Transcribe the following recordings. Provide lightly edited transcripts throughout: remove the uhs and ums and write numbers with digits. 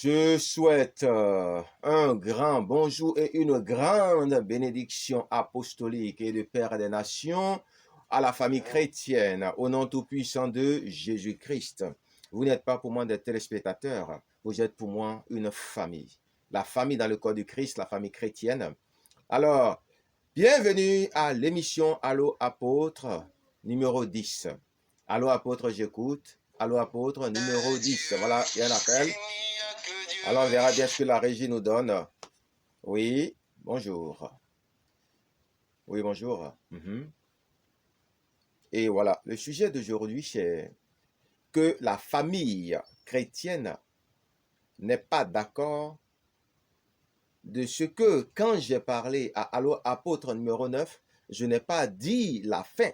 Je souhaite un grand bonjour et une grande bénédiction apostolique et de Père des Nations à la famille chrétienne, au nom tout-puissant de Jésus-Christ. Vous n'êtes pas pour moi des téléspectateurs, vous êtes pour moi une famille. La famille dans le corps du Christ, la famille chrétienne. Alors, bienvenue à l'émission Allô Apôtre numéro 10. Allô Apôtre, j'écoute. Allô Apôtre numéro 10. Voilà, il y a un appel. Alors, on verra bien ce que la régie nous donne. Oui, bonjour. Oui, bonjour. Et voilà, le sujet d'aujourd'hui, c'est que la famille chrétienne n'est pas d'accord de ce que, quand j'ai parlé à Allô Apôtre numéro 9, je n'ai pas dit la fin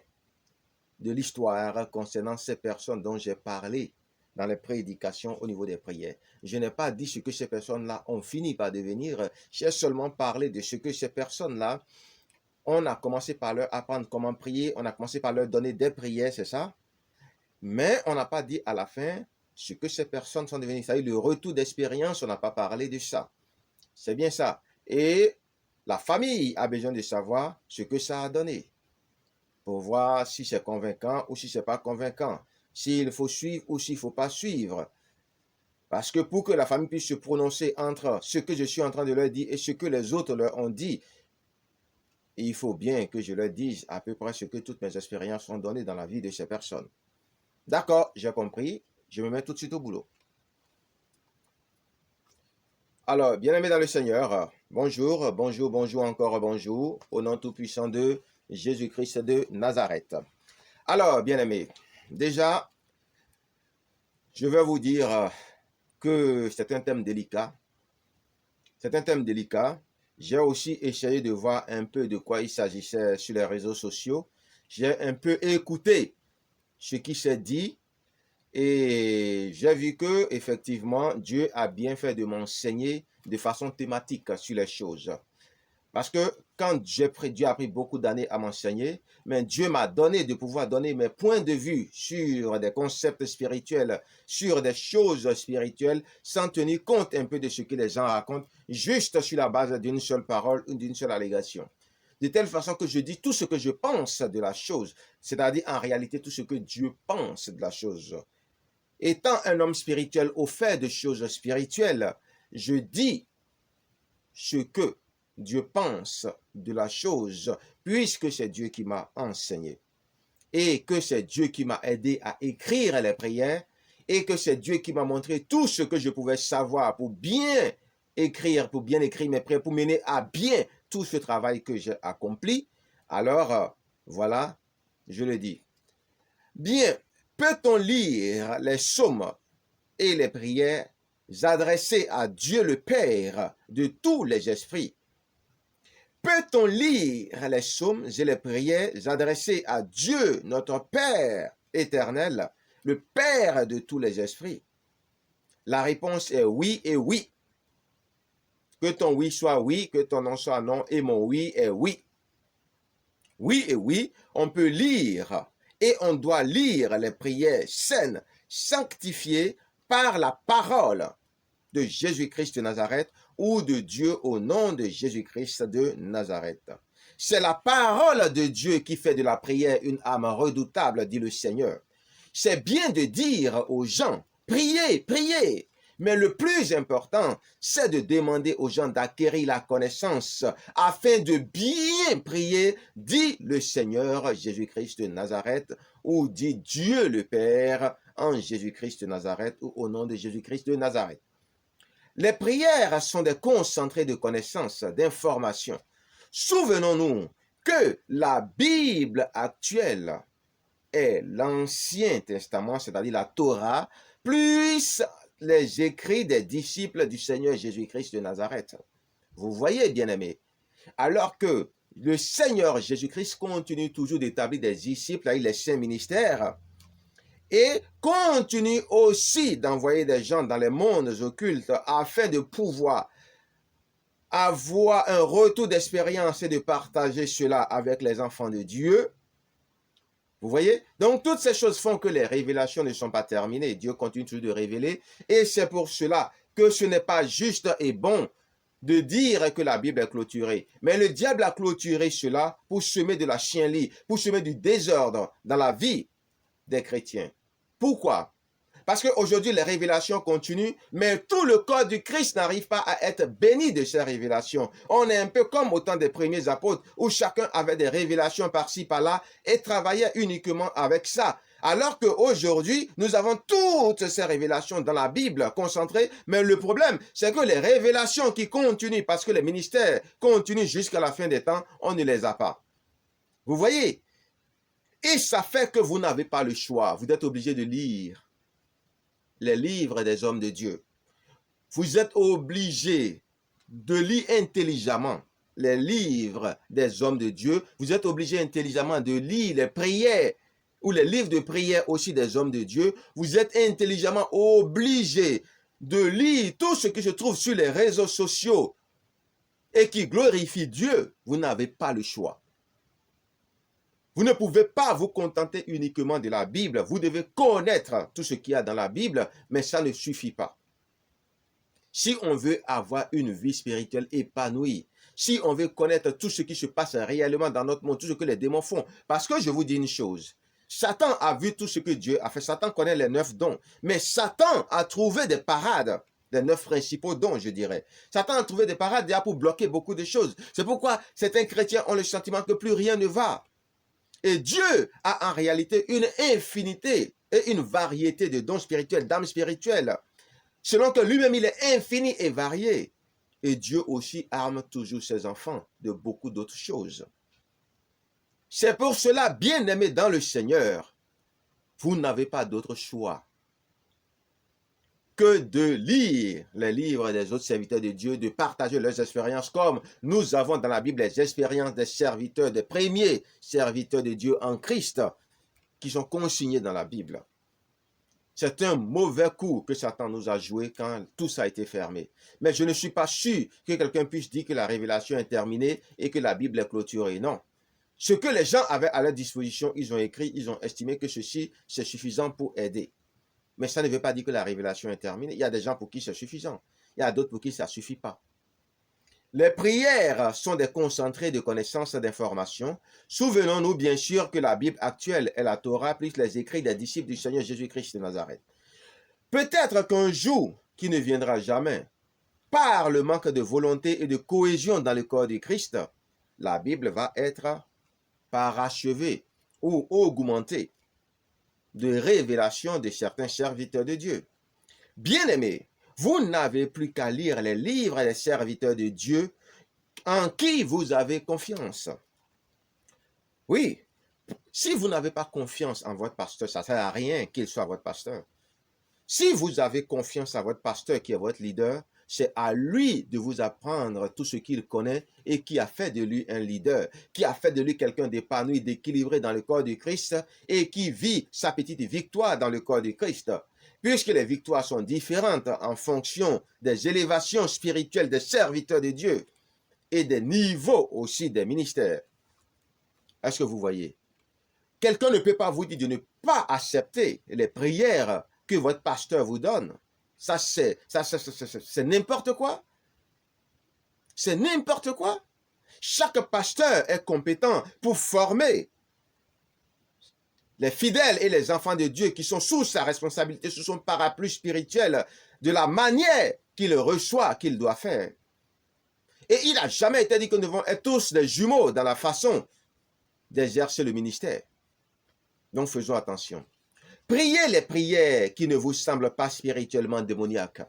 de l'histoire concernant ces personnes dont j'ai parlé dans les prédications au niveau des prières. Je n'ai pas dit ce que ces personnes-là ont fini par devenir. J'ai seulement parlé de ce que ces personnes-là, on a commencé par leur apprendre comment prier, on a commencé par leur donner des prières, c'est ça? Mais on n'a pas dit à la fin ce que ces personnes sont devenues. Ça a eu le retour d'expérience, on n'a pas parlé de ça. C'est bien ça. Et la famille a besoin de savoir ce que ça a donné pour voir si c'est convaincant ou si c'est pas convaincant, s'il faut suivre ou s'il faut pas suivre. Parce que pour que la famille puisse se prononcer entre ce que je suis en train de leur dire et ce que les autres leur ont dit, il faut bien que je leur dise à peu près ce que toutes mes expériences ont donné dans la vie de ces personnes. D'accord, j'ai compris. Je me mets tout de suite au boulot. Alors, bien-aimés dans le Seigneur, bonjour, bonjour, bonjour, encore bonjour, au nom tout-puissant de Jésus-Christ de Nazareth. Alors, bien-aimés, déjà, je vais vous dire que c'est un thème délicat. C'est un thème délicat. J'ai aussi essayé de voir un peu de quoi il s'agissait sur les réseaux sociaux. J'ai un peu écouté ce qui s'est dit et j'ai vu que, effectivement, Dieu a bien fait de m'enseigner de façon thématique sur les choses. Parce que quand Dieu a pris beaucoup d'années à m'enseigner, mais Dieu m'a donné de pouvoir donner mes points de vue sur des concepts spirituels, sur des choses spirituelles, sans tenir compte un peu de ce que les gens racontent, juste sur la base d'une seule parole ou d'une seule allégation. De telle façon que je dis tout ce que je pense de la chose, c'est-à-dire en réalité tout ce que Dieu pense de la chose. Étant un homme spirituel au fait de choses spirituelles, je dis ce que Dieu pense de la chose, puisque c'est Dieu qui m'a enseigné. Et que c'est Dieu qui m'a aidé à écrire les prières, et que c'est Dieu qui m'a montré tout ce que je pouvais savoir pour bien écrire mes prières, pour mener à bien tout ce travail que j'ai accompli. Alors, voilà, je le dis. Bien, peut-on lire les psaumes et les prières adressées à Dieu le Père de tous les esprits? Peut-on lire les psaumes et les prières adressées à Dieu, notre Père éternel, le Père de tous les esprits? La réponse est oui et oui. Que ton oui soit oui, que ton non soit non, et mon oui est oui. Oui et oui, on peut lire et on doit lire les prières saines, sanctifiées par la parole de Jésus-Christ de Nazareth ou de Dieu au nom de Jésus-Christ de Nazareth. C'est la parole de Dieu qui fait de la prière une âme redoutable, dit le Seigneur. C'est bien de dire aux gens, priez, priez. Mais le plus important, c'est de demander aux gens d'acquérir la connaissance afin de bien prier, dit le Seigneur Jésus-Christ de Nazareth, ou dit Dieu le Père en Jésus-Christ de Nazareth, ou au nom de Jésus-Christ de Nazareth. Les prières sont des concentrés de connaissances, d'informations. Souvenons-nous que la Bible actuelle est l'Ancien Testament, c'est-à-dire la Torah, plus les écrits des disciples du Seigneur Jésus-Christ de Nazareth. Vous voyez, bien-aimés, alors que le Seigneur Jésus-Christ continue toujours d'établir des disciples avec les saints ministères et continue aussi d'envoyer des gens dans les mondes occultes afin de pouvoir avoir un retour d'expérience et de partager cela avec les enfants de Dieu. Vous voyez? Donc, toutes ces choses font que les révélations ne sont pas terminées. Dieu continue toujours de révéler. Et c'est pour cela que ce n'est pas juste et bon de dire que la Bible est clôturée. Mais le diable a clôturé cela pour semer de la chienlit, pour semer du désordre dans la vie des chrétiens. Pourquoi? Parce qu'aujourd'hui, les révélations continuent, mais tout le corps du Christ n'arrive pas à être béni de ces révélations. On est un peu comme au temps des premiers apôtres, où chacun avait des révélations par-ci, par-là, et travaillait uniquement avec ça. Alors qu'aujourd'hui, nous avons toutes ces révélations dans la Bible concentrées, mais le problème, c'est que les révélations qui continuent, parce que les ministères continuent jusqu'à la fin des temps, on ne les a pas. Vous voyez? Et ça fait que vous n'avez pas le choix. Vous êtes obligé de lire les livres des hommes de Dieu. Vous êtes obligé de lire intelligemment les livres des hommes de Dieu. Vous êtes obligé intelligemment de lire les prières ou les livres de prière aussi des hommes de Dieu. Vous êtes intelligemment obligé de lire tout ce qui se trouve sur les réseaux sociaux et qui glorifie Dieu. Vous n'avez pas le choix. Vous ne pouvez pas vous contenter uniquement de la Bible. Vous devez connaître tout ce qu'il y a dans la Bible, mais ça ne suffit pas. Si on veut avoir une vie spirituelle épanouie, si on veut connaître tout ce qui se passe réellement dans notre monde, tout ce que les démons font, parce que je vous dis une chose, Satan a vu tout ce que Dieu a fait. Satan connaît les 9 dons, mais Satan a trouvé des parades, des 9 principaux dons, je dirais. Satan a trouvé des parades déjà pour bloquer beaucoup de choses. C'est pourquoi certains chrétiens ont le sentiment que plus rien ne va. Et Dieu a en réalité une infinité et une variété de dons spirituels, d'âmes spirituelles, selon que lui-même il est infini et varié. Et Dieu aussi arme toujours ses enfants de beaucoup d'autres choses. C'est pour cela, bien-aimés dans le Seigneur, vous n'avez pas d'autre choix que de lire les livres des autres serviteurs de Dieu, de partager leurs expériences, comme nous avons dans la Bible les expériences des serviteurs, des premiers serviteurs de Dieu en Christ, qui sont consignés dans la Bible. C'est un mauvais coup que Satan nous a joué quand tout ça a été fermé. Mais je ne suis pas sûr que quelqu'un puisse dire que la révélation est terminée et que la Bible est clôturée. Non. Ce que les gens avaient à leur disposition, ils ont écrit, ils ont estimé que ceci, c'est suffisant pour aider. Mais ça ne veut pas dire que la révélation est terminée. Il y a des gens pour qui c'est suffisant. Il y a d'autres pour qui ça ne suffit pas. Les prières sont des concentrés de connaissances et d'informations. Souvenons-nous bien sûr que la Bible actuelle est la Torah plus les écrits des disciples du Seigneur Jésus-Christ de Nazareth. Peut-être qu'un jour, qui ne viendra jamais, par le manque de volonté et de cohésion dans le corps du Christ, la Bible va être parachevée ou augmentée de révélation de certains serviteurs de Dieu. Bien-aimés, vous n'avez plus qu'à lire les livres des serviteurs de Dieu en qui vous avez confiance. Oui, si vous n'avez pas confiance en votre pasteur, ça ne sert à rien qu'il soit votre pasteur. Si vous avez confiance en votre pasteur qui est votre leader, c'est à lui de vous apprendre tout ce qu'il connaît et qui a fait de lui un leader, qui a fait de lui quelqu'un d'épanoui, d'équilibré dans le corps du Christ et qui vit sa petite victoire dans le corps du Christ. Puisque les victoires sont différentes en fonction des élévations spirituelles des serviteurs de Dieu et des niveaux aussi des ministères. Est-ce que vous voyez? Quelqu'un ne peut pas vous dire de ne pas accepter les prières que votre pasteur vous donne. Ça, c'est n'importe quoi. C'est n'importe quoi. Chaque pasteur est compétent pour former les fidèles et les enfants de Dieu qui sont sous sa responsabilité, sous son parapluie spirituel, de la manière qu'il reçoit, qu'il doit faire. Et il n'a jamais été dit que nous devons être tous des jumeaux dans la façon d'exercer le ministère. Donc faisons attention. Priez les prières qui ne vous semblent pas spirituellement démoniaques.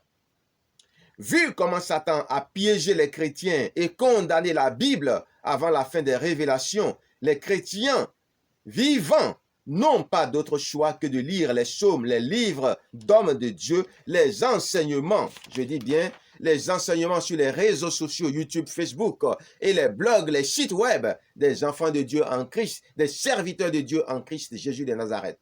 Vu comment Satan a piégé les chrétiens et condamné la Bible avant la fin des révélations, les chrétiens vivants n'ont pas d'autre choix que de lire les psaumes, les livres d'hommes de Dieu, les enseignements, je dis bien, les enseignements sur les réseaux sociaux, YouTube, Facebook, et les blogs, les sites web des enfants de Dieu en Christ, des serviteurs de Dieu en Christ, Jésus de Nazareth.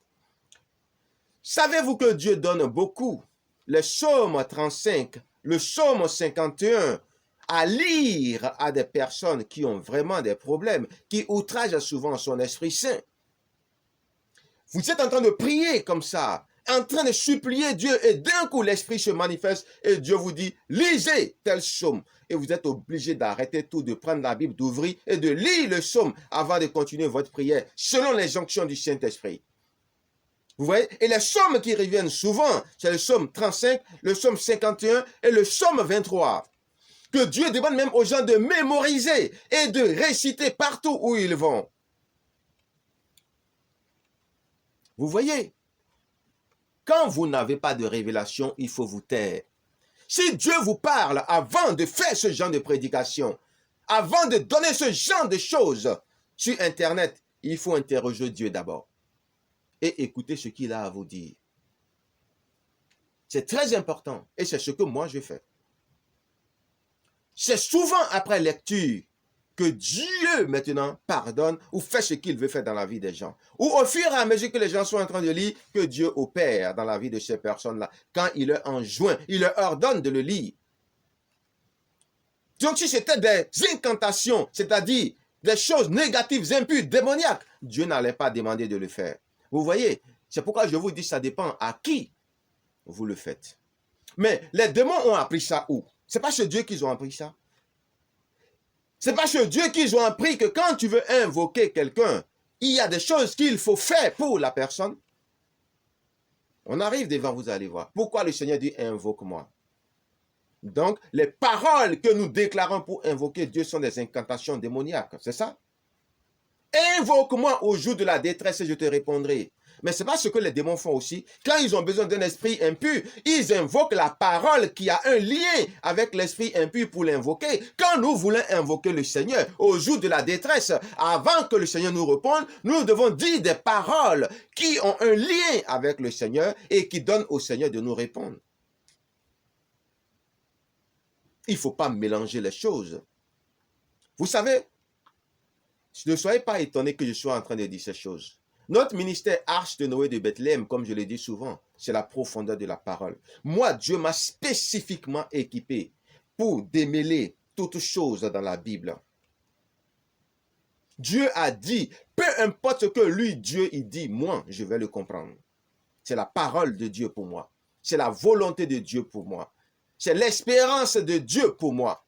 Savez-vous que Dieu donne beaucoup? Le psaume 35, le psaume 51, à lire à des personnes qui ont vraiment des problèmes, qui outragent souvent son Esprit Saint. Vous êtes en train de prier comme ça, en train de supplier Dieu et d'un coup l'Esprit se manifeste et Dieu vous dit, lisez tel psaume. Et vous êtes obligé d'arrêter tout, de prendre la Bible, d'ouvrir et de lire le psaume avant de continuer votre prière selon les onctions du Saint-Esprit. Vous voyez? Et les psaumes qui reviennent souvent, c'est le psaume 35, le psaume 51 et le psaume 23. Que Dieu demande même aux gens de mémoriser et de réciter partout où ils vont. Vous voyez? Quand vous n'avez pas de révélation, il faut vous taire. Si Dieu vous parle avant de faire ce genre de prédication, avant de donner ce genre de choses sur Internet, il faut interroger Dieu d'abord et écouter ce qu'il a à vous dire. C'est très important et c'est ce que moi je fais. C'est souvent après lecture que Dieu maintenant pardonne ou fait ce qu'il veut faire dans la vie des gens. Ou au fur et à mesure que les gens sont en train de lire, que Dieu opère dans la vie de ces personnes-là. Quand il leur enjoint, il leur ordonne de le lire. Donc si c'était des incantations, c'est-à-dire des choses négatives, impures, démoniaques, Dieu n'allait pas demander de le faire. Vous voyez, c'est pourquoi je vous dis, ça dépend à qui vous le faites. Mais les démons ont appris ça où? C'est pas chez Dieu qu'ils ont appris ça. C'est pas chez Dieu qu'ils ont appris que quand tu veux invoquer quelqu'un, il y a des choses qu'il faut faire pour la personne. On arrive devant, vous allez voir. Pourquoi le Seigneur dit invoque-moi? Donc, les paroles que nous déclarons pour invoquer Dieu sont des incantations démoniaques, c'est ça? Invoque-moi au jour de la détresse et je te répondrai. Mais ce n'est pas ce que les démons font aussi. Quand ils ont besoin d'un esprit impur, ils invoquent la parole qui a un lien avec l'esprit impur pour l'invoquer. Quand nous voulons invoquer le Seigneur au jour de la détresse, avant que le Seigneur nous réponde, nous devons dire des paroles qui ont un lien avec le Seigneur et qui donnent au Seigneur de nous répondre. Il ne faut pas mélanger les choses. Vous savez, ne soyez pas étonnés que je sois en train de dire ces choses. Notre ministère Arche de Noé de Bethléem, comme je le dis souvent, c'est la profondeur de la parole. Moi, Dieu m'a spécifiquement équipé pour démêler toutes choses dans la Bible. Dieu a dit, peu importe ce que lui, Dieu, il dit, moi, je vais le comprendre. C'est la parole de Dieu pour moi. C'est la volonté de Dieu pour moi. C'est l'espérance de Dieu pour moi.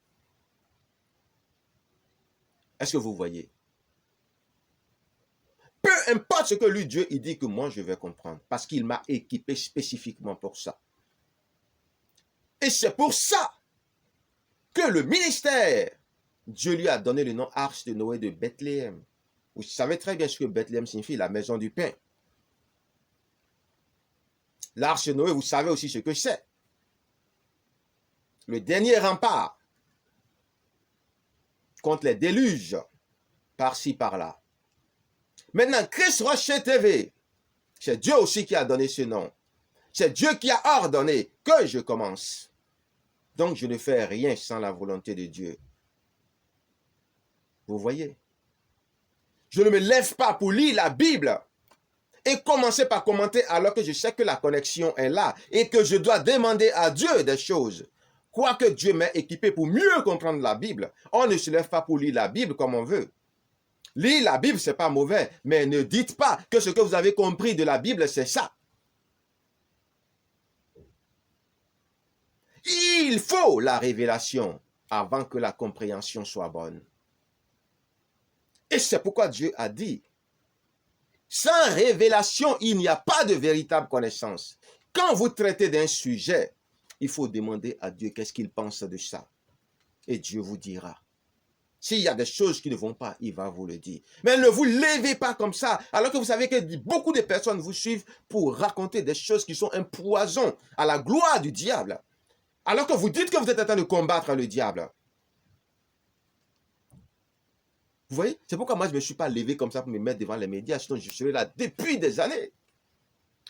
Est-ce que vous voyez? Peu importe ce que lui, Dieu, il dit que moi, je vais comprendre. Parce qu'il m'a équipé spécifiquement pour ça. Et c'est pour ça que le ministère, Dieu lui a donné le nom Arche de Noé de Bethléem. Vous savez très bien ce que Bethléem signifie, la maison du pain. L'Arche de Noé, vous savez aussi ce que c'est. Le dernier rempart contre les déluges, par-ci, par-là. Maintenant, Christ Rocher TV, c'est Dieu aussi qui a donné ce nom. C'est Dieu qui a ordonné que je commence. Donc, je ne fais rien sans la volonté de Dieu. Vous voyez? Je ne me lève pas pour lire la Bible et commencer par commenter alors que je sais que la connexion est là et que je dois demander à Dieu des choses. Quoique Dieu m'ait équipé pour mieux comprendre la Bible, on ne se lève pas pour lire la Bible comme on veut. Lire la Bible, ce n'est pas mauvais, mais ne dites pas que ce que vous avez compris de la Bible, c'est ça. Il faut la révélation avant que la compréhension soit bonne. Et c'est pourquoi Dieu a dit, sans révélation, il n'y a pas de véritable connaissance. Quand vous traitez d'un sujet, il faut demander à Dieu qu'est-ce qu'il pense de ça. Et Dieu vous dira. S'il y a des choses qui ne vont pas, il va vous le dire. Mais ne vous levez pas comme ça, alors que vous savez que beaucoup de personnes vous suivent pour raconter des choses qui sont un poison à la gloire du diable. Alors que vous dites que vous êtes en train de combattre le diable. Vous voyez? C'est pourquoi moi, je ne me suis pas levé comme ça pour me mettre devant les médias. Sinon, je serais là depuis des années.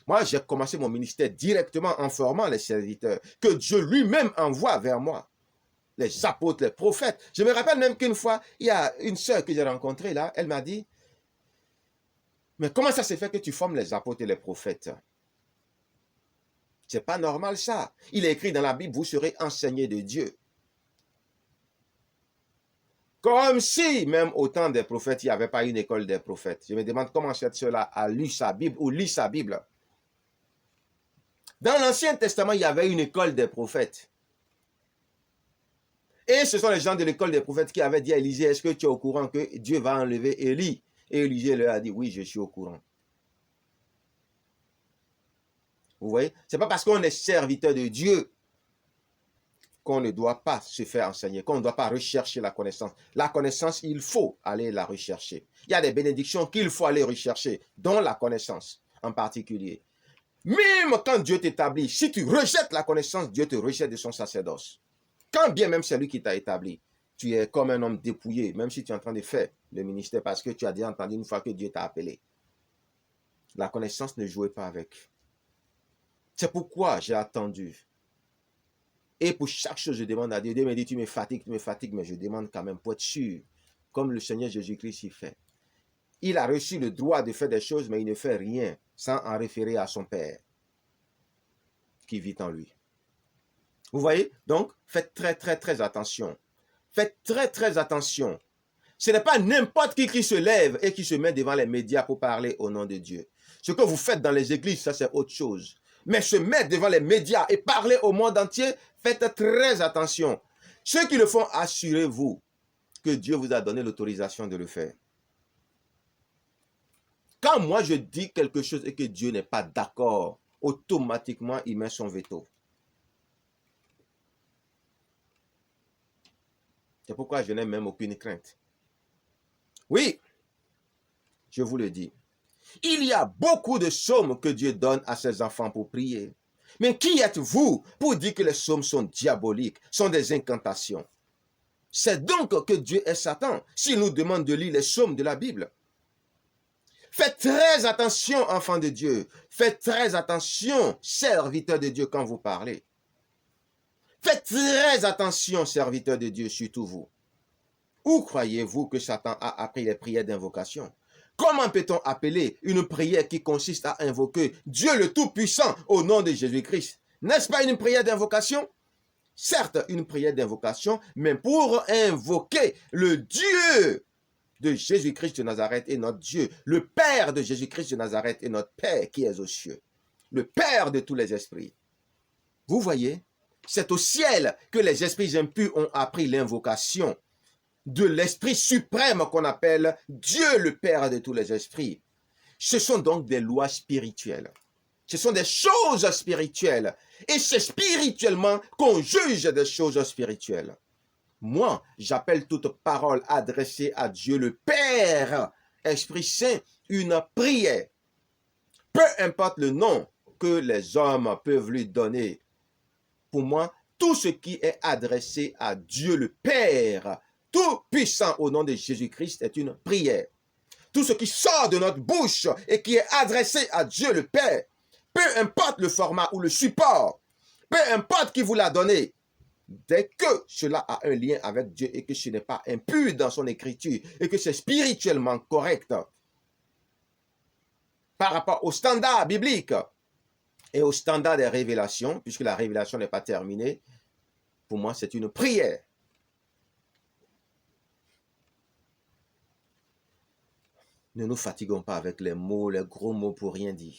Moi, j'ai commencé mon ministère directement en formant les serviteurs que Dieu lui-même envoie vers moi. Les apôtres, les prophètes. Je me rappelle même qu'une fois, il y a une sœur que j'ai rencontrée là, elle m'a dit, mais comment ça se fait que tu formes les apôtres et les prophètes? C'est pas normal ça. Il est écrit dans la Bible, vous serez enseignés de Dieu. Comme si, même au temps des prophètes, il n'y avait pas une école des prophètes. Je me demande comment cette sœur-là a lu sa Bible ou lit sa Bible. Dans l'Ancien Testament, il y avait une école des prophètes. Et ce sont les gens de l'école des prophètes qui avaient dit à Élisée, est-ce que tu es au courant que Dieu va enlever Élie? Et Élisée leur a dit, oui, je suis au courant. Vous voyez? Ce n'est pas parce qu'on est serviteur de Dieu qu'on ne doit pas se faire enseigner, qu'on ne doit pas rechercher la connaissance. La connaissance, il faut aller la rechercher. Il y a des bénédictions qu'il faut aller rechercher, dont la connaissance en particulier. Même quand Dieu t'établit, si tu rejettes la connaissance, Dieu te rejette de son sacerdoce. Quand bien même c'est lui qui t'a établi, tu es comme un homme dépouillé, même si tu es en train de faire le ministère, parce que tu as déjà entendu une fois que Dieu t'a appelé. La connaissance, ne jouez pas avec. C'est pourquoi j'ai attendu. Et pour chaque chose, je demande à Dieu. Dieu me dit, tu me fatigues, mais je demande quand même pour être sûr, comme le Seigneur Jésus-Christ y fait. Il a reçu le droit de faire des choses, mais il ne fait rien sans en référer à son Père qui vit en lui. Vous voyez? Donc, faites très attention. Faites très attention. Ce n'est pas n'importe qui se lève et qui se met devant les médias pour parler au nom de Dieu. Ce que vous faites dans les églises, ça c'est autre chose. Mais se mettre devant les médias et parler au monde entier, faites très attention. Ceux qui le font, assurez-vous que Dieu vous a donné l'autorisation de le faire. Quand moi je dis quelque chose et que Dieu n'est pas d'accord, automatiquement il met son veto. C'est pourquoi je n'ai même aucune crainte. Oui, je vous le dis. Il y a beaucoup de psaumes que Dieu donne à ses enfants pour prier. Mais qui êtes-vous pour dire que les psaumes sont diaboliques, sont des incantations? C'est donc que Dieu est Satan s'il nous demande de lire les psaumes de la Bible. Faites très attention, enfants de Dieu. Faites très attention, serviteurs de Dieu, quand vous parlez. Faites très attention, serviteurs de Dieu, surtout vous. Où croyez-vous que Satan a appris les prières d'invocation? Comment peut-on appeler une prière qui consiste à invoquer Dieu le Tout-Puissant au nom de Jésus-Christ? N'est-ce pas une prière d'invocation? Certes, une prière d'invocation, mais pour invoquer le Dieu de Jésus-Christ de Nazareth est notre Dieu. Le Père de Jésus-Christ de Nazareth est notre Père qui est aux cieux. Le Père de tous les esprits. Vous voyez, c'est au ciel que les esprits impurs ont appris l'invocation de l'Esprit suprême qu'on appelle Dieu le Père de tous les esprits. Ce sont donc des lois spirituelles. Ce sont des choses spirituelles. Et c'est spirituellement qu'on juge des choses spirituelles. Moi, j'appelle toute parole adressée à Dieu le Père, Esprit Saint, une prière. Peu importe le nom que les hommes peuvent lui donner. Pour moi, tout ce qui est adressé à Dieu le Père, tout puissant au nom de Jésus-Christ, est une prière. Tout ce qui sort de notre bouche et qui est adressé à Dieu le Père, peu importe le format ou le support, peu importe qui vous l'a donné, dès que cela a un lien avec Dieu et que ce n'est pas impur dans son écriture et que c'est spirituellement correct par rapport au standard biblique et au standard des révélations, puisque la révélation n'est pas terminée, pour moi c'est une prière. Ne nous fatiguons pas avec les mots, les gros mots pour rien dire.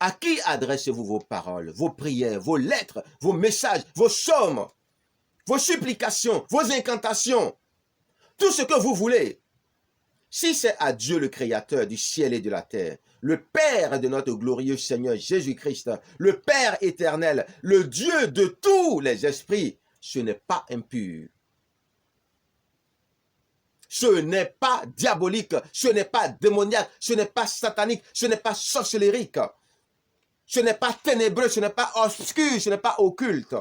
À qui adressez-vous vos paroles, vos prières, vos lettres, vos messages, vos psaumes, vos supplications, vos incantations, tout ce que vous voulez? Si c'est à Dieu le Créateur du ciel et de la terre, le Père de notre glorieux Seigneur Jésus-Christ, le Père éternel, le Dieu de tous les esprits, ce n'est pas impur. Ce n'est pas diabolique, ce n'est pas démoniaque, ce n'est pas satanique, ce n'est pas sorcellérique, ce n'est pas ténébreux, ce n'est pas obscur, ce n'est pas occulte.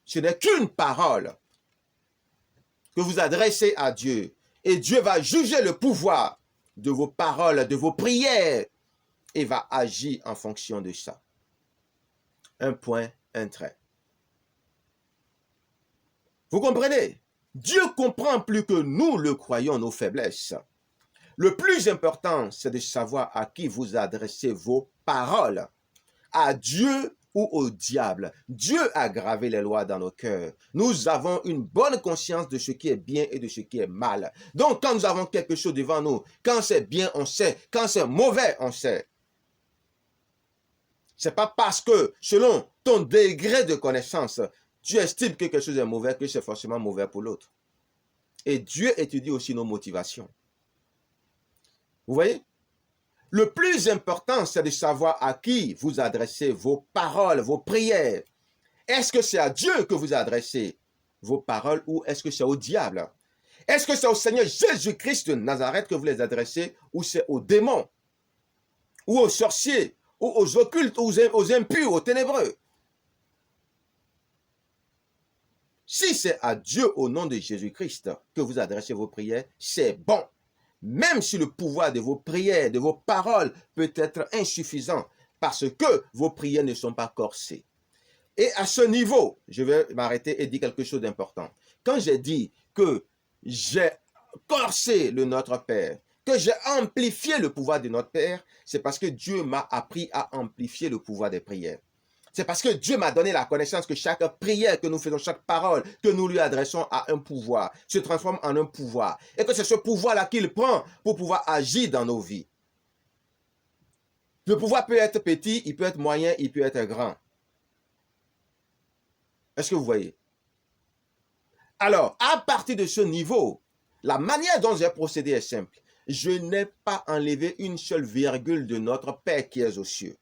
Ce n'est qu'une parole que vous adressez à Dieu. Et Dieu va juger le pouvoir de vos paroles, de vos prières, et va agir en fonction de ça. Un point, un trait. Vous comprenez? Dieu comprend plus que nous le croyons nos faiblesses. Le plus important, c'est de savoir à qui vous adressez vos paroles. À Dieu ou au diable. Dieu a gravé les lois dans nos cœurs. Nous avons une bonne conscience de ce qui est bien et de ce qui est mal. Donc, quand nous avons quelque chose devant nous, quand c'est bien, on sait. Quand c'est mauvais, on sait. C'est pas parce que, selon ton degré de connaissance, tu estimes que quelque chose est mauvais, que c'est forcément mauvais pour l'autre. Et Dieu étudie aussi nos motivations. Vous voyez? Le plus important, c'est de savoir à qui vous adressez vos paroles, vos prières. Est-ce que c'est à Dieu que vous adressez vos paroles ou est-ce que c'est au diable? Est-ce que c'est au Seigneur Jésus-Christ de Nazareth que vous les adressez ou c'est aux démons, ou aux sorciers, ou aux occultes, ou aux impurs, aux ténébreux? Si c'est à Dieu au nom de Jésus-Christ que vous adressez vos prières, c'est bon. Même si le pouvoir de vos prières, de vos paroles peut être insuffisant parce que vos prières ne sont pas corsées. Et à ce niveau, je vais m'arrêter et dire quelque chose d'important. Quand j'ai dit que j'ai corsé le Notre Père, que j'ai amplifié le pouvoir de notre Père, c'est parce que Dieu m'a appris à amplifier le pouvoir des prières. C'est parce que Dieu m'a donné la connaissance que chaque prière que nous faisons, chaque parole que nous lui adressons a un pouvoir, se transforme en un pouvoir. Et que c'est ce pouvoir-là qu'il prend pour pouvoir agir dans nos vies. Le pouvoir peut être petit, il peut être moyen, il peut être grand. Est-ce que vous voyez? Alors, à partir de ce niveau, la manière dont j'ai procédé est simple. Je n'ai pas enlevé une seule virgule de notre Père qui est aux cieux.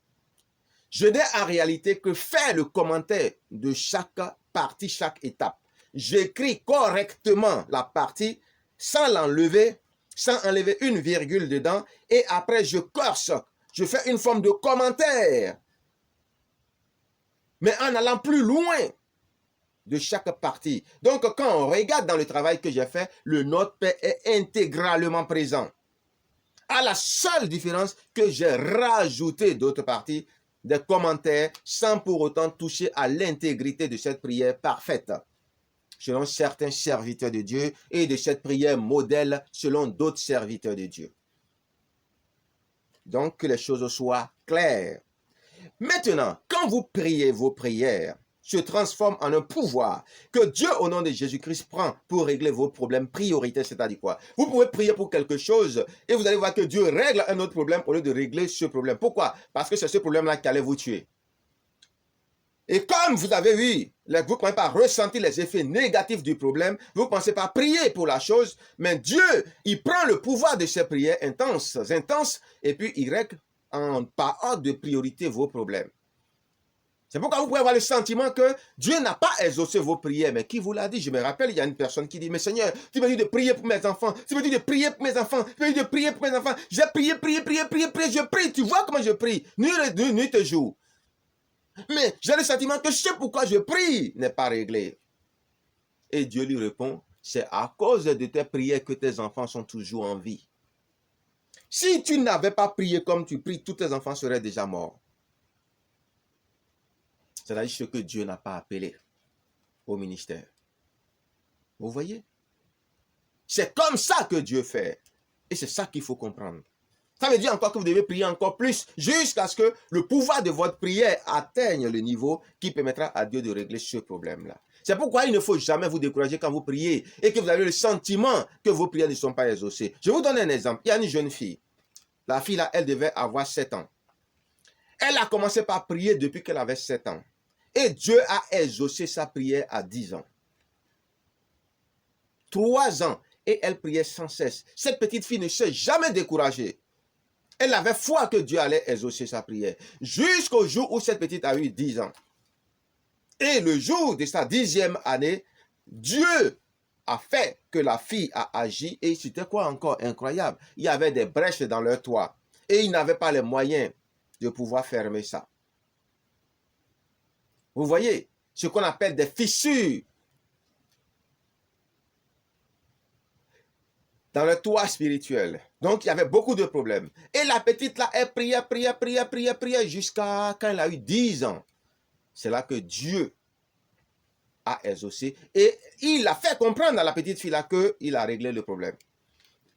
Je n'ai en réalité que faire le commentaire de chaque partie, chaque étape. J'écris correctement la partie sans l'enlever, sans enlever une virgule dedans, et après je corse. Je fais une forme de commentaire, mais en allant plus loin de chaque partie. Donc, quand on regarde dans le travail que j'ai fait, le Notre Père est intégralement présent. À la seule différence que j'ai rajouté d'autres parties, des commentaires, sans pour autant toucher à l'intégrité de cette prière parfaite, selon certains serviteurs de Dieu, et de cette prière modèle selon d'autres serviteurs de Dieu. Donc, que les choses soient claires. Maintenant, quand vous priez vos prières, se transforme en un pouvoir que Dieu, au nom de Jésus-Christ, prend pour régler vos problèmes prioritaires, c'est-à-dire quoi? Vous pouvez prier pour quelque chose et vous allez voir que Dieu règle un autre problème au lieu de régler ce problème. Pourquoi? Parce que c'est ce problème-là qui allait vous tuer. Et comme vous avez eu, vous ne pouvez pas ressentir les effets négatifs du problème, vous ne pensez pas prier pour la chose, mais Dieu, il prend le pouvoir de ces prières intenses, et puis il règle par ordre de priorité vos problèmes. C'est pourquoi vous pouvez avoir le sentiment que Dieu n'a pas exaucé vos prières. Mais qui vous l'a dit? Je me rappelle, il y a une personne qui dit, mais Seigneur, tu m'as dit de prier pour mes enfants. Tu m'as dit de prier pour mes enfants. Tu m'as dit de prier pour mes enfants. J'ai prié, je prie. Tu vois comment je prie. Nuit et jour. Mais j'ai le sentiment que je sais pourquoi je prie n'est pas réglé. Et Dieu lui répond, c'est à cause de tes prières que tes enfants sont toujours en vie. Si tu n'avais pas prié comme tu pries, tous tes enfants seraient déjà morts. C'est-à-dire ce que Dieu n'a pas appelé au ministère. Vous voyez? C'est comme ça que Dieu fait. Et c'est ça qu'il faut comprendre. Ça veut dire encore que vous devez prier encore plus jusqu'à ce que le pouvoir de votre prière atteigne le niveau qui permettra à Dieu de régler ce problème-là. C'est pourquoi il ne faut jamais vous décourager quand vous priez et que vous avez le sentiment que vos prières ne sont pas exaucées. Je vous donne un exemple. Il y a une jeune fille. La fille là, elle devait avoir 7 ans. Elle a commencé par prier depuis qu'elle avait 7 ans. Et Dieu a exaucé sa prière à 10 ans. 3 ans. Et elle priait sans cesse. Cette petite fille ne s'est jamais découragée. Elle avait foi que Dieu allait exaucer sa prière. Jusqu'au jour où cette petite a eu 10 ans. Et le jour de sa 10e année, Dieu a fait que la fille a agi. Et c'était quoi encore incroyable? Il y avait des brèches dans leur toit. Et ils n'avaient pas les moyens de pouvoir fermer ça. Vous voyez, ce qu'on appelle des fissures dans le toit spirituel. Donc, il y avait beaucoup de problèmes. Et la petite là, elle priait jusqu'à quand elle a eu 10 ans. C'est là que Dieu a exaucé. Et il a fait comprendre à la petite fille là qu'il a réglé le problème.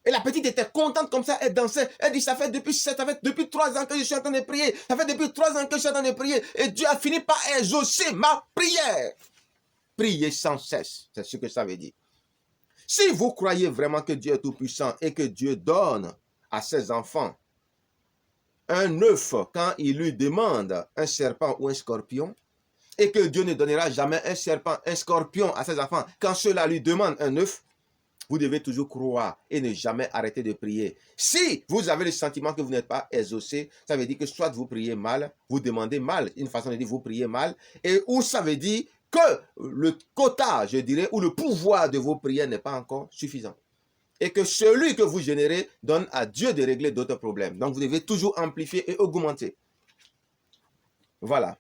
Et la petite était contente comme ça, elle dansait. Elle dit, ça fait depuis 3 ans que je suis en train de prier. Ça fait depuis 3 ans que je suis en train de prier. Et Dieu a fini par exaucer ma prière. Prier sans cesse, c'est ce que ça veut dire. Si vous croyez vraiment que Dieu est tout-puissant et que Dieu donne à ses enfants un œuf quand il lui demande un serpent ou un scorpion, et que Dieu ne donnera jamais un serpent, un scorpion à ses enfants, quand cela lui demande un œuf, vous devez toujours croire et ne jamais arrêter de prier. Si vous avez le sentiment que vous n'êtes pas exaucé, ça veut dire que soit vous priez mal, vous demandez mal, une façon de dire vous priez mal, et ou ça veut dire que le quota, je dirais, ou le pouvoir de vos prières n'est pas encore suffisant. Et que celui que vous générez donne à Dieu de régler d'autres problèmes. Donc vous devez toujours amplifier et augmenter. Voilà.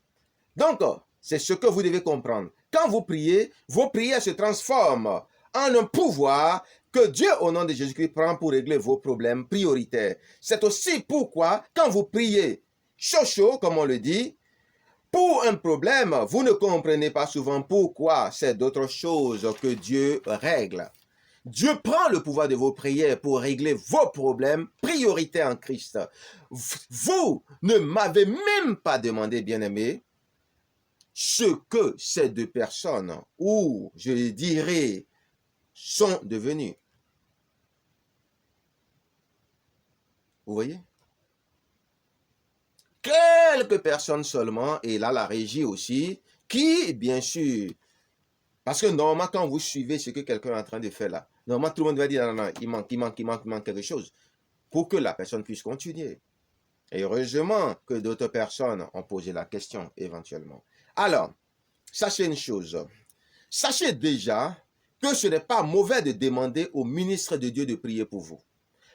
Donc, c'est ce que vous devez comprendre. Quand vous priez, vos prières se transforment en un pouvoir que Dieu, au nom de Jésus-Christ, prend pour régler vos problèmes prioritaires. C'est aussi pourquoi, quand vous priez chaud, comme on le dit, pour un problème, vous ne comprenez pas souvent pourquoi c'est d'autres choses que Dieu règle. Dieu prend le pouvoir de vos prières pour régler vos problèmes prioritaires en Christ. Vous ne m'avez même pas demandé, bien-aimé, ce que ces deux personnes, ou je dirais, sont devenues. Vous voyez? Quelques personnes seulement, et là la régie aussi, qui, bien sûr, parce que normalement, quand vous suivez ce que quelqu'un est en train de faire là, normalement, tout le monde va dire, non, non, il manque quelque chose, pour que la personne puisse continuer. Et heureusement que d'autres personnes ont posé la question, éventuellement. Alors, sachez une chose. Sachez déjà que ce n'est pas mauvais de demander au ministre de Dieu de prier pour vous.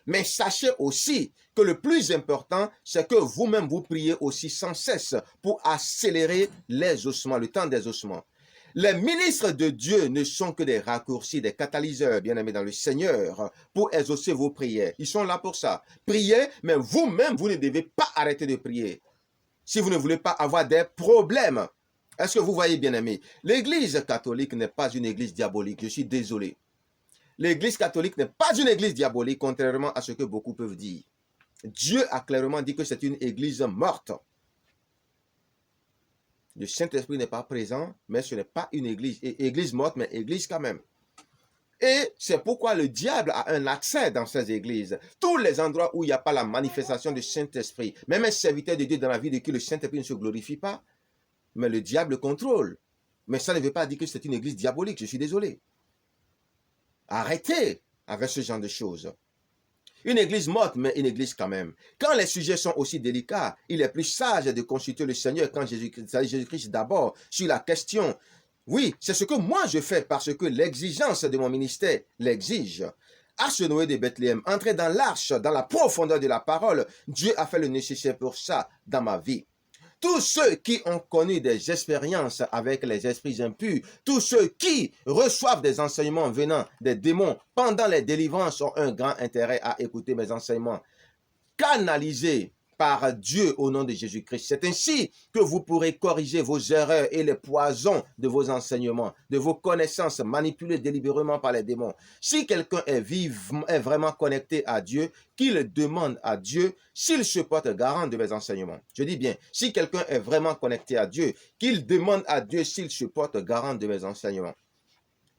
Mais sachez aussi que le plus important, c'est que vous-même vous priez aussi sans cesse pour accélérer les ossements, le temps des ossements. Les ministres de Dieu ne sont que des raccourcis, des catalyseurs, bien-aimés dans le Seigneur, pour exaucer vos prières. Ils sont là pour ça. Priez, mais vous-même, vous ne devez pas arrêter de prier. Si vous ne voulez pas avoir des problèmes. Est-ce que vous voyez, bien-aimés? L'Église catholique n'est pas une église diabolique. Je suis désolé. L'Église catholique n'est pas une église diabolique, contrairement à ce que beaucoup peuvent dire. Dieu a clairement dit que c'est une église morte. Le Saint-Esprit n'est pas présent, mais ce n'est pas une église. Église morte, mais église quand même. Et c'est pourquoi le diable a un accès dans ces églises. Tous les endroits où il n'y a pas la manifestation du Saint-Esprit, même un serviteur de Dieu dans la vie de qui le Saint-Esprit ne se glorifie pas, mais le diable contrôle. Mais ça ne veut pas dire que c'est une église diabolique, je suis désolé. Arrêtez avec ce genre de choses. Une église morte, mais une église quand même. Quand les sujets sont aussi délicats, il est plus sage de consulter le Seigneur quand Jésus-Christ d'abord sur la question. Oui, c'est ce que moi je fais parce que l'exigence de mon ministère l'exige. Arche Noé de Bethléem, entrer dans l'arche, dans la profondeur de la parole, Dieu a fait le nécessaire pour ça dans ma vie. Tous ceux qui ont connu des expériences avec les esprits impurs, tous ceux qui reçoivent des enseignements venant des démons pendant les délivrances ont un grand intérêt à écouter mes enseignements canalisés par Dieu au nom de Jésus-Christ. C'est ainsi que vous pourrez corriger vos erreurs et les poisons de vos enseignements, de vos connaissances manipulées délibérément par les démons. Si quelqu'un est vraiment connecté à Dieu, qu'il demande à Dieu s'il se porte garant de mes enseignements. Je dis bien, si quelqu'un est vraiment connecté à Dieu, qu'il demande à Dieu s'il se porte garant de mes enseignements.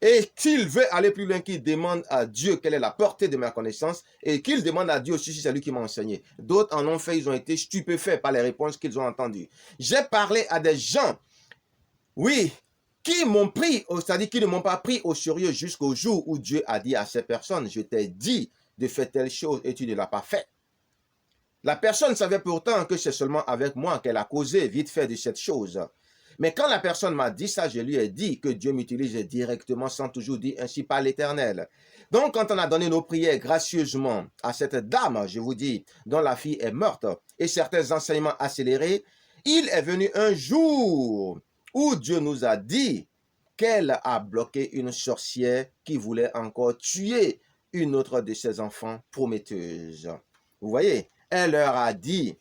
Et qu'il veut aller plus loin, qu'il demande à Dieu quelle est la portée de ma connaissance et qu'il demande à Dieu aussi si c'est lui qui m'a enseigné. D'autres en ont fait, ils ont été stupéfaits par les réponses qu'ils ont entendues. J'ai parlé à des gens, oui, qui m'ont pris, c'est-à-dire qui ne m'ont pas pris au sérieux jusqu'au jour où Dieu a dit à ces personnes, je t'ai dit de faire telle chose et tu ne l'as pas fait. La personne savait pourtant que c'est seulement avec moi qu'elle a causé vite fait de cette chose. Mais quand la personne m'a dit ça, je lui ai dit que Dieu m'utilise directement sans toujours dire ainsi par l'Éternel. Donc, quand on a donné nos prières gracieusement à cette dame, je vous dis, dont la fille est morte, et certains enseignements accélérés, il est venu un jour où Dieu nous a dit qu'elle a bloqué une sorcière qui voulait encore tuer une autre de ses enfants prometteuses. Vous voyez, elle leur a dit,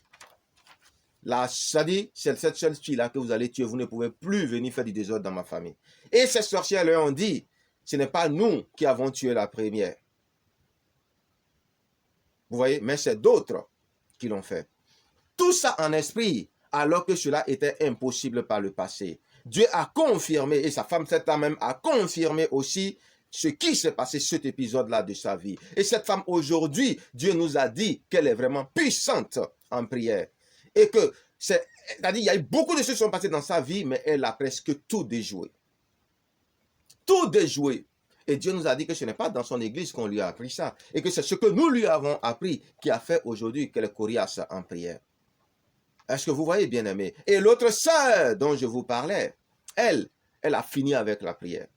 ça dit, c'est cette seule fille-là que vous allez tuer, vous ne pouvez plus venir faire du désordre dans ma famille. Et ces sorcières leur ont dit, ce n'est pas nous qui avons tué la première. Vous voyez, mais c'est d'autres qui l'ont fait. Tout ça en esprit, alors que cela était impossible par le passé. Dieu a confirmé, et sa femme, cette femme même, a confirmé aussi ce qui s'est passé, cet épisode-là de sa vie. Et cette femme, aujourd'hui, Dieu nous a dit qu'elle est vraiment puissante en prière. Et que, c'est-à-dire, il y a eu beaucoup de choses qui sont passées dans sa vie, mais elle a presque tout déjoué. Tout déjoué. Et Dieu nous a dit que ce n'est pas dans son église qu'on lui a appris ça. Et que c'est ce que nous lui avons appris qui a fait aujourd'hui qu'elle est coriace en prière. Est-ce que vous voyez, bien-aimé? Et l'autre sœur dont je vous parlais, elle a fini avec la prière.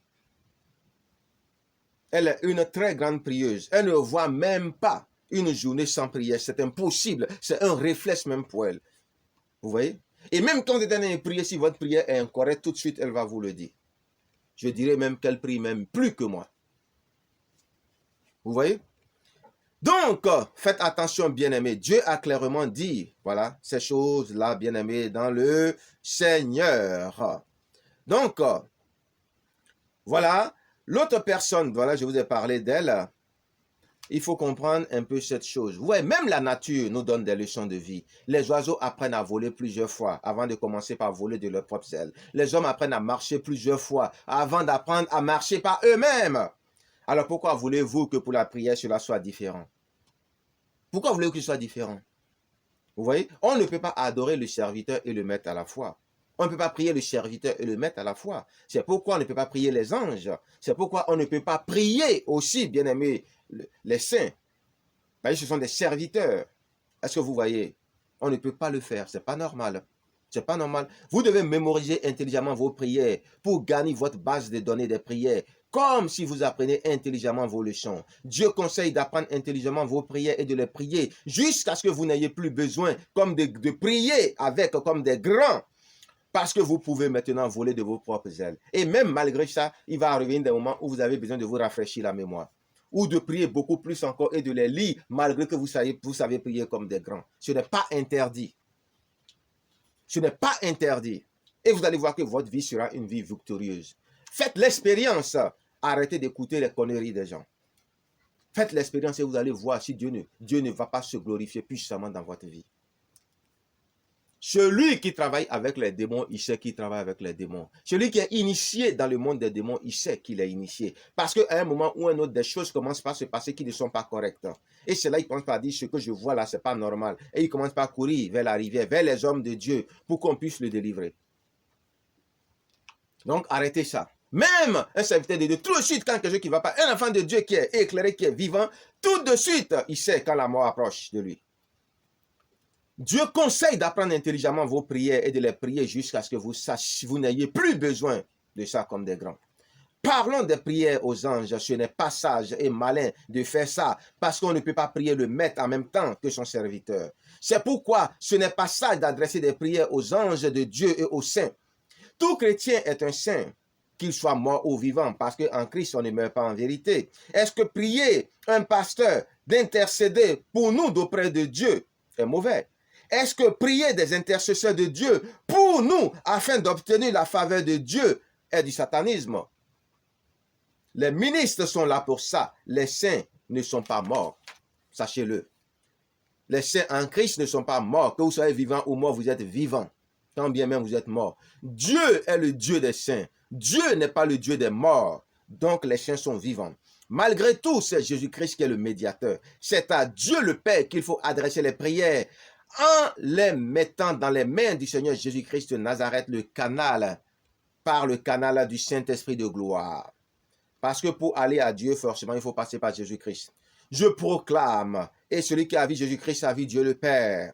Elle est une très grande prieuse. Elle ne voit même pas une journée sans prière. C'est impossible. C'est un réflexe même pour elle. Vous voyez? Et même quand vous êtes en train de prier, si votre prière est incorrecte, tout de suite, elle va vous le dire. Je dirais même qu'elle prie même plus que moi. Vous voyez? Donc, faites attention, bien-aimés. Dieu a clairement dit, voilà, ces choses-là, bien-aimés, dans le Seigneur. Donc, voilà, l'autre personne, voilà, je vous ai parlé d'elle. Il faut comprendre un peu cette chose. Ouais, même la nature nous donne des leçons de vie. Les oiseaux apprennent à voler plusieurs fois avant de commencer par voler de leurs propres ailes. Les hommes apprennent à marcher plusieurs fois avant d'apprendre à marcher par eux-mêmes. Alors pourquoi voulez-vous que pour la prière, cela soit différent? Pourquoi voulez-vous que ce soit différent? Vous voyez, on ne peut pas adorer le serviteur et le maître à la fois. On ne peut pas prier le serviteur et le maître à la fois. C'est pourquoi on ne peut pas prier les anges. C'est pourquoi on ne peut pas prier aussi, bien-aimés, les saints. Voyez, ce sont des serviteurs. Est-ce que vous voyez? On ne peut pas le faire. C'est pas normal. C'est pas normal. Vous devez mémoriser intelligemment vos prières pour gagner votre base de données des prières. Comme si vous apprenez intelligemment vos leçons. Dieu conseille d'apprendre intelligemment vos prières et de les prier jusqu'à ce que vous n'ayez plus besoin comme de prier avec comme des grands. Parce que vous pouvez maintenant voler de vos propres ailes. Et même malgré ça, il va arriver des moments où vous avez besoin de vous rafraîchir la mémoire. Ou de prier beaucoup plus encore et de les lire malgré que vous savez prier comme des grands. Ce n'est pas interdit. Ce n'est pas interdit. Et vous allez voir que votre vie sera une vie victorieuse. Faites l'expérience. Arrêtez d'écouter les conneries des gens. Faites l'expérience et vous allez voir si Dieu ne va pas se glorifier puissamment dans votre vie. Celui qui travaille avec les démons, il sait qu'il travaille avec les démons. Celui qui est initié dans le monde des démons, il sait qu'il est initié. Parce qu'à un moment ou un autre, des choses commencent par se passer qui ne sont pas correctes. Et c'est là qu'il commence par dire, ce que je vois là, ce n'est pas normal. Et il commence par courir vers la rivière, vers les hommes de Dieu, pour qu'on puisse le délivrer. Donc, arrêtez ça. Même un serviteur de Dieu, tout de suite, quand quelque chose qui ne va pas, un enfant de Dieu qui est éclairé, qui est vivant, tout de suite, il sait quand la mort approche de lui. Dieu conseille d'apprendre intelligemment vos prières et de les prier jusqu'à ce que vous n'ayez plus besoin de ça comme des grands. Parlons des prières aux anges. Ce n'est pas sage et malin de faire ça parce qu'on ne peut pas prier le maître en même temps que son serviteur. C'est pourquoi ce n'est pas sage d'adresser des prières aux anges de Dieu et aux saints. Tout chrétien est un saint, qu'il soit mort ou vivant, parce qu'en Christ, on ne meurt pas en vérité. Est-ce que prier un pasteur d'intercéder pour nous d'auprès de Dieu est mauvais? Est-ce que prier des intercesseurs de Dieu pour nous afin d'obtenir la faveur de Dieu est du satanisme? Les ministres sont là pour ça. Les saints ne sont pas morts. Sachez-le. Les saints en Christ ne sont pas morts. Que vous soyez vivant ou mort, vous êtes vivant. Quand bien même vous êtes mort. Dieu est le Dieu des saints. Dieu n'est pas le Dieu des morts. Donc les saints sont vivants. Malgré tout, c'est Jésus-Christ qui est le médiateur. C'est à Dieu le Père qu'il faut adresser les prières en les mettant dans les mains du Seigneur Jésus-Christ de Nazareth, le canal, par le canal du Saint-Esprit de gloire. Parce que pour aller à Dieu, forcément, il faut passer par Jésus-Christ. Je proclame, et celui qui a vu Jésus-Christ a vu Dieu le Père.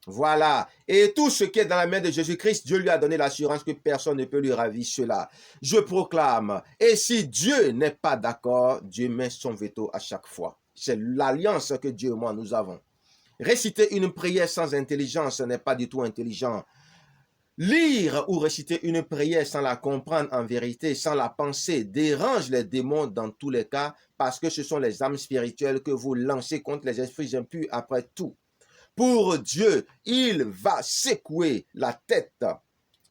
Voilà. Et tout ce qui est dans la main de Jésus-Christ, Dieu lui a donné l'assurance que personne ne peut lui ravir cela. Je proclame. Et si Dieu n'est pas d'accord, Dieu met son veto à chaque fois. C'est l'alliance que Dieu et moi nous avons. Réciter une prière sans intelligence, ce n'est pas du tout intelligent. Lire ou réciter une prière sans la comprendre en vérité, sans la penser, dérange les démons dans tous les cas, parce que ce sont les âmes spirituelles que vous lancez contre les esprits impurs après tout. Pour Dieu, il va secouer la tête.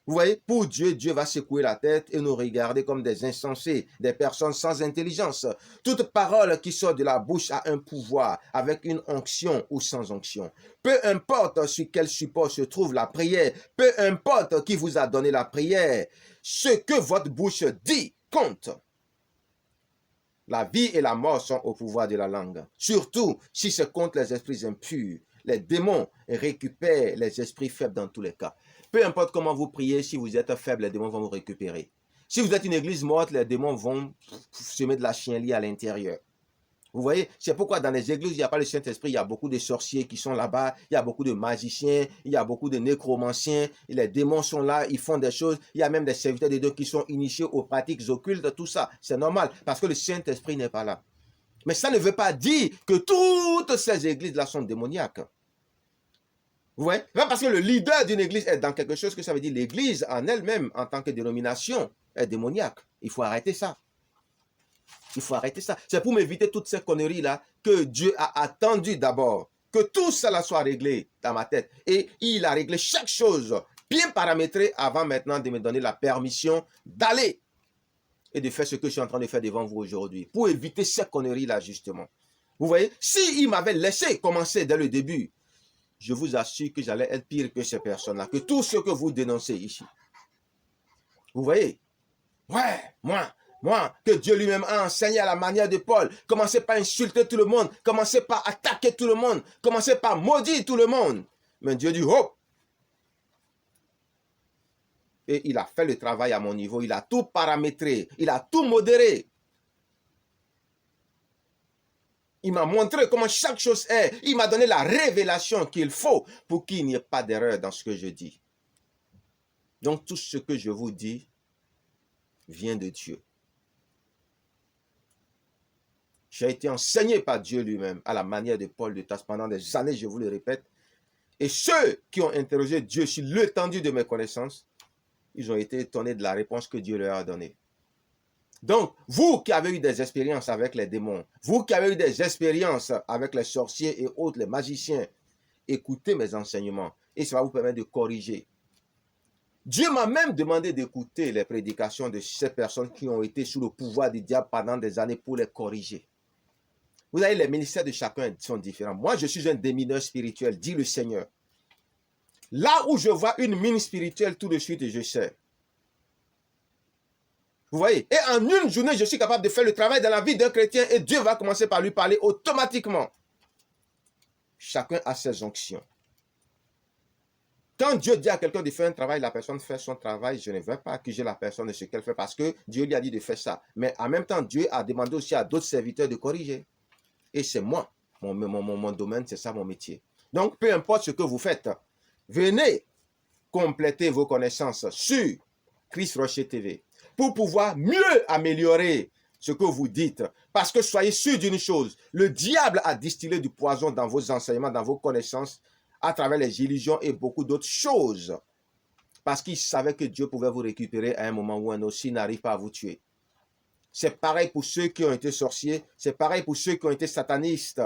Vous voyez, pour Dieu, Dieu va secouer la tête et nous regarder comme des insensés, des personnes sans intelligence. Toute parole qui sort de la bouche a un pouvoir, avec une onction ou sans onction. Peu importe sur quel support se trouve la prière, peu importe qui vous a donné la prière, ce que votre bouche dit compte. La vie et la mort sont au pouvoir de la langue. Surtout si c'est contre les esprits impurs. Les démons récupèrent les esprits faibles dans tous les cas. Peu importe comment vous priez, si vous êtes faible, les démons vont vous récupérer. Si vous êtes une église morte, les démons vont semer de la chienlit à l'intérieur. Vous voyez, c'est pourquoi dans les églises, il n'y a pas le Saint-Esprit, il y a beaucoup de sorciers qui sont là-bas, il y a beaucoup de magiciens, il y a beaucoup de nécromanciens, les démons sont là, ils font des choses, il y a même des serviteurs de Dieu qui sont initiés aux pratiques occultes, tout ça, c'est normal, parce que le Saint-Esprit n'est pas là. Mais ça ne veut pas dire que toutes ces églises-là sont démoniaques. Vous voyez, parce que le leader d'une église est dans quelque chose que ça veut dire l'église en elle-même, en tant que dénomination, est démoniaque. Il faut arrêter ça. Il faut arrêter ça. C'est pour m'éviter toutes ces conneries-là que Dieu a attendu d'abord. Que tout cela soit réglé dans ma tête. Et il a réglé chaque chose bien paramétrée avant maintenant de me donner la permission d'aller et de faire ce que je suis en train de faire devant vous aujourd'hui. Pour éviter ces conneries-là, justement. Vous voyez, s'il m'avait laissé commencer dès le début, je vous assure que j'allais être pire que ces personnes-là, que tout ce que vous dénoncez ici. Vous voyez? Ouais, moi, que Dieu lui-même a enseigné à la manière de Paul. Commencez par insulter tout le monde. Commencez par attaquer tout le monde. Commencez par maudire tout le monde. Mais Dieu dit, hop! Et il a fait le travail à mon niveau. Il a tout paramétré. Il a tout modéré. Il m'a montré comment chaque chose est. Il m'a donné la révélation qu'il faut pour qu'il n'y ait pas d'erreur dans ce que je dis. Donc tout ce que je vous dis vient de Dieu. J'ai été enseigné par Dieu lui-même à la manière de Paul de Tarse pendant des années, je vous le répète. Et ceux qui ont interrogé Dieu sur l'étendue de mes connaissances, ils ont été étonnés de la réponse que Dieu leur a donnée. Donc, vous qui avez eu des expériences avec les démons, vous qui avez eu des expériences avec les sorciers et autres, les magiciens, écoutez mes enseignements et ça va vous permettre de corriger. Dieu m'a même demandé d'écouter les prédications de ces personnes qui ont été sous le pouvoir du diable pendant des années pour les corriger. Vous savez, les ministères de chacun sont différents. Moi, je suis un démineur spirituel, dit le Seigneur. Là où je vois une mine spirituelle, tout de suite, je sais. Vous voyez? Et en une journée, je suis capable de faire le travail dans la vie d'un chrétien et Dieu va commencer par lui parler automatiquement. Chacun a ses onctions. Quand Dieu dit à quelqu'un de faire un travail, la personne fait son travail, je ne veux pas accuser la personne de ce qu'elle fait parce que Dieu lui a dit de faire ça. Mais en même temps, Dieu a demandé aussi à d'autres serviteurs de corriger. Et c'est moi, mon domaine, c'est ça mon métier. Donc, peu importe ce que vous faites, venez compléter vos connaissances sur Christ Rocher TV pour pouvoir mieux améliorer ce que vous dites. Parce que soyez sûr d'une chose, le diable a distillé du poison dans vos enseignements, dans vos connaissances, à travers les illusions et beaucoup d'autres choses. Parce qu'il savait que Dieu pouvait vous récupérer à un moment ou un autre s'il n'arrive pas à vous tuer. C'est pareil pour ceux qui ont été sorciers, c'est pareil pour ceux qui ont été satanistes.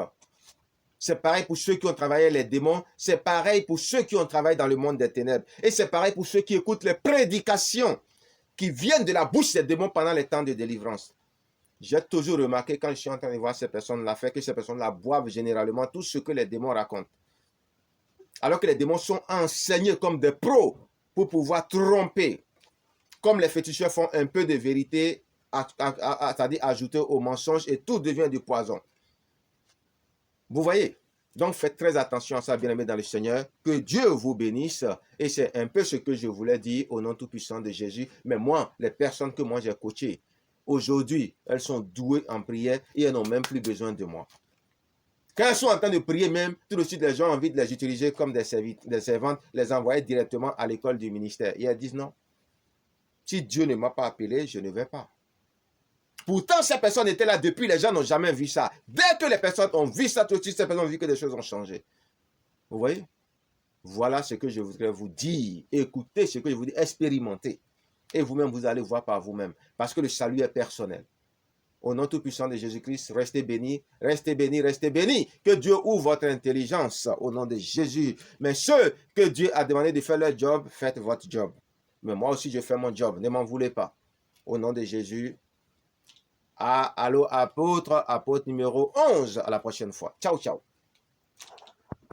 C'est pareil pour ceux qui ont travaillé les démons, c'est pareil pour ceux qui ont travaillé dans le monde des ténèbres. Et c'est pareil pour ceux qui écoutent les prédications qui viennent de la bouche des démons pendant les temps de délivrance. J'ai toujours remarqué quand je suis en train de voir ces personnes-là faire que ces personnes-là boivent généralement tout ce que les démons racontent. Alors que les démons sont enseignés comme des pros pour pouvoir tromper. Comme les féticheurs font un peu de vérité, c'est-à-dire ajouter au mensonge et tout devient du poison. Vous voyez? Donc faites très attention à ça, bien-aimés dans le Seigneur. Que Dieu vous bénisse. Et c'est un peu ce que je voulais dire au nom tout-puissant de Jésus. Mais moi, les personnes que moi j'ai coachées, aujourd'hui, elles sont douées en prière et elles n'ont même plus besoin de moi. Quand elles sont en train de prier même, tout de suite, les gens ont envie de les utiliser comme des servantes, les envoyer directement à l'école du ministère. Et elles disent non. Si Dieu ne m'a pas appelé, je ne vais pas. Pourtant, ces personnes étaient là depuis, les gens n'ont jamais vu ça. Dès que les personnes ont vu ça, tout de suite, ces personnes ont vu que des choses ont changé. Vous voyez? Voilà ce que je voudrais vous dire. Écoutez ce que je vous dis, expérimentez. Et vous-même, vous allez voir par vous-même. Parce que le salut est personnel. Au nom tout-puissant de Jésus-Christ, restez bénis, restez bénis, restez bénis. Que Dieu ouvre votre intelligence au nom de Jésus. Mais ceux que Dieu a demandé de faire leur job, faites votre job. Mais moi aussi, je fais mon job. Ne m'en voulez pas. Au nom de Jésus. Allô, apôtre numéro 11. À la prochaine fois. Ciao, ciao.